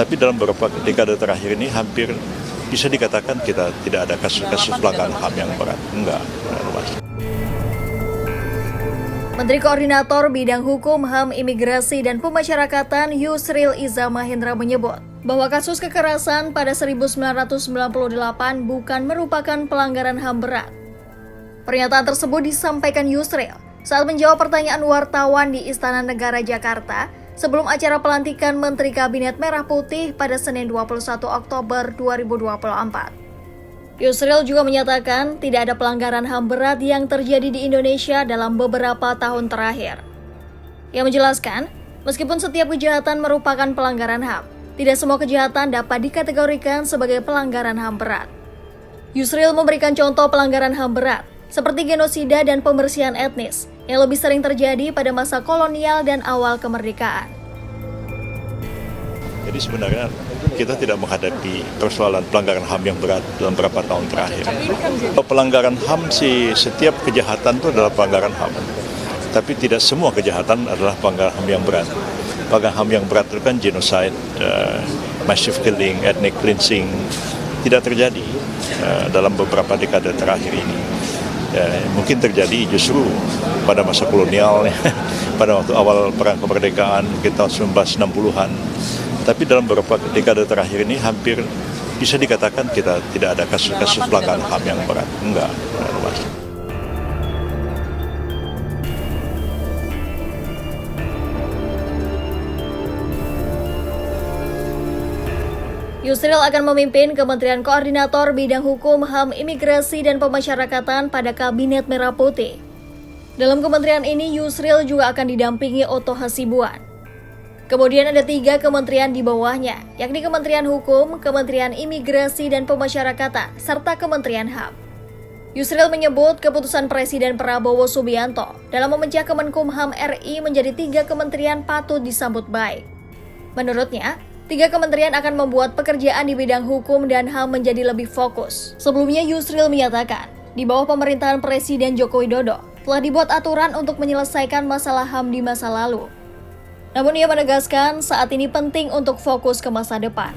Tapi dalam beberapa dekade terakhir ini hampir bisa dikatakan kita tidak ada kasus-kasus pelanggaran HAM yang berat. Enggak. Menteri Koordinator Bidang Hukum, HAM, Imigrasi, dan Pemasyarakatan Yusril Iza Mahendra menyebut bahwa kasus kekerasan pada 1998 bukan merupakan pelanggaran HAM berat. Pernyataan tersebut disampaikan Yusril saat menjawab pertanyaan wartawan di Istana Negara Jakarta sebelum acara pelantikan Menteri Kabinet Merah Putih pada Senin 21 Oktober 2024. Yusril juga menyatakan tidak ada pelanggaran HAM berat yang terjadi di Indonesia dalam beberapa tahun terakhir. Ia menjelaskan, meskipun setiap kejahatan merupakan pelanggaran HAM, tidak semua kejahatan dapat dikategorikan sebagai pelanggaran HAM berat. Yusril memberikan contoh pelanggaran HAM berat, seperti genosida dan pembersihan etnis, yang lebih sering terjadi pada masa kolonial dan awal kemerdekaan. Jadi sebenarnya kita tidak menghadapi persoalan pelanggaran HAM yang berat dalam beberapa tahun terakhir. Pelanggaran HAM sih, setiap kejahatan itu adalah pelanggaran HAM. Tapi tidak semua kejahatan adalah pelanggaran HAM yang berat. Pelanggaran HAM yang berat itu kan genocide, massive killing, ethnic cleansing, tidak terjadi dalam beberapa dekade terakhir ini. Mungkin terjadi justru pada masa kolonial, pada waktu awal perang kemerdekaan kita 1960-an. Tapi dalam beberapa dekade terakhir ini hampir bisa dikatakan kita tidak ada kasus-kasus pelanggaran HAM yang berat. Enggak. Yusril akan memimpin Kementerian Koordinator Bidang Hukum, HAM, Imigrasi, dan Pemasyarakatan pada Kabinet Merah Putih. Dalam kementerian ini, Yusril juga akan didampingi Otto Hasibuan. Kemudian ada 3 kementerian di bawahnya, yakni Kementerian Hukum, Kementerian Imigrasi dan Pemasyarakatan, serta Kementerian HAM. Yusril menyebut keputusan Presiden Prabowo Subianto dalam memecah Kemenkumham RI menjadi 3 kementerian patut disambut baik. Menurutnya, 3 kementerian akan membuat pekerjaan di bidang hukum dan HAM menjadi lebih fokus. Sebelumnya Yusril menyatakan, di bawah pemerintahan Presiden Joko Widodo telah dibuat aturan untuk menyelesaikan masalah HAM di masa lalu. Namun ia menegaskan saat ini penting untuk fokus ke masa depan.